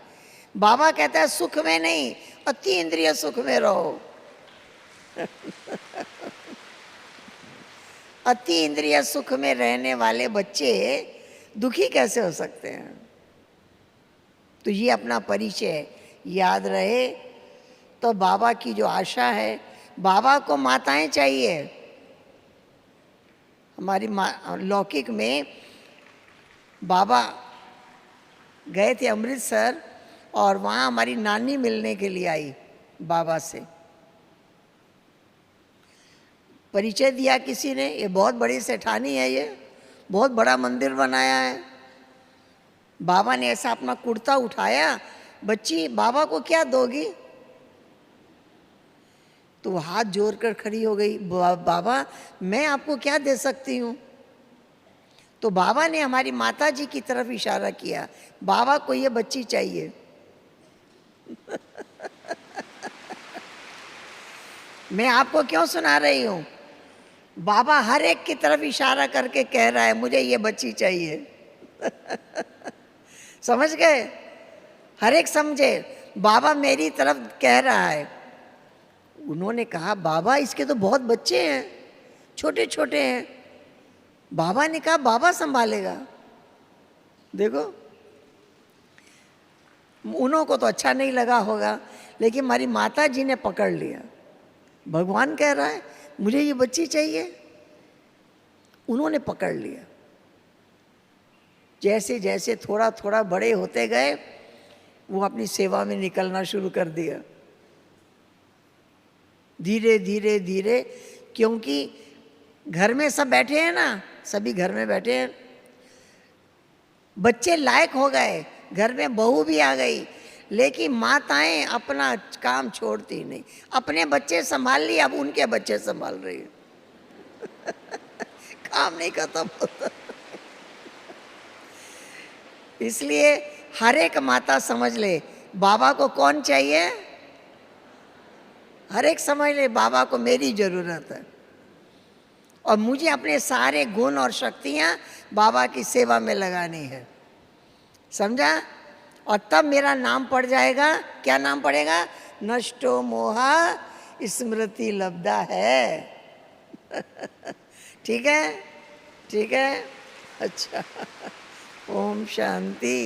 Speaker 1: बाबा कहता है सुख में नहीं, अति इंद्रिय सुख में रहो। अति इंद्रिय सुख में रहने वाले बच्चे दुखी कैसे हो सकते हैं? तो ये अपना परिचय याद रहे। तो बाबा की जो आशा है, बाबा को माताएं चाहिए। हमारी लौकिक में बाबा गए थे अमृतसर, और वहाँ हमारी नानी मिलने के लिए आई बाबा से। परिचय दिया किसी ने, ये बहुत बड़ी सेठानी है, ये बहुत बड़ा मंदिर बनाया है। बाबा ने ऐसा अपना कुर्ता उठाया, बच्ची बाबा को क्या दोगी? तो वो हाथ जोड़कर खड़ी हो गई, बाबा मैं आपको क्या दे सकती हूँ? तो बाबा ने हमारी माता जी की तरफ इशारा किया, बाबा को ये बच्ची चाहिए। मैं आपको क्यों सुना रही हूँ? बाबा हर एक की तरफ इशारा करके कह रहा है मुझे ये बच्ची चाहिए। समझ गए? हर एक समझे, बाबा मेरी तरफ कह रहा है। उन्होंने कहा बाबा इसके तो बहुत बच्चे हैं, छोटे छोटे हैं। बाबा ने कहा बाबा संभालेगा। देखो, उन्हों को तो अच्छा नहीं लगा होगा, लेकिन हमारी माता जी ने पकड़ लिया। भगवान कह रहा है मुझे ये बच्ची चाहिए, उन्होंने पकड़ लिया। जैसे जैसे थोड़ा थोड़ा बड़े होते गए, वो अपनी सेवा में निकलना शुरू कर दिया, धीरे धीरे धीरे। क्योंकि घर में सब बैठे हैं ना, सभी घर में बैठे हैं, बच्चे लायक हो गए, घर में बहू भी आ गई, लेकिन माताएं अपना काम छोड़ती नहीं। अपने बच्चे संभाल लिए, अब उनके बच्चे संभाल रही है। काम नहीं खत्म होता। इसलिए हर एक माता समझ ले बाबा को कौन चाहिए, हर एक समझ ले बाबा को मेरी जरूरत है, और मुझे अपने सारे गुण और शक्तियां बाबा की सेवा में लगानी है, समझा? और तब मेरा नाम पड़ जाएगा। क्या नाम पड़ेगा? नष्टो मोहा स्मृति लब्धा है। ठीक है, ठीक है, अच्छा। ओम शांति।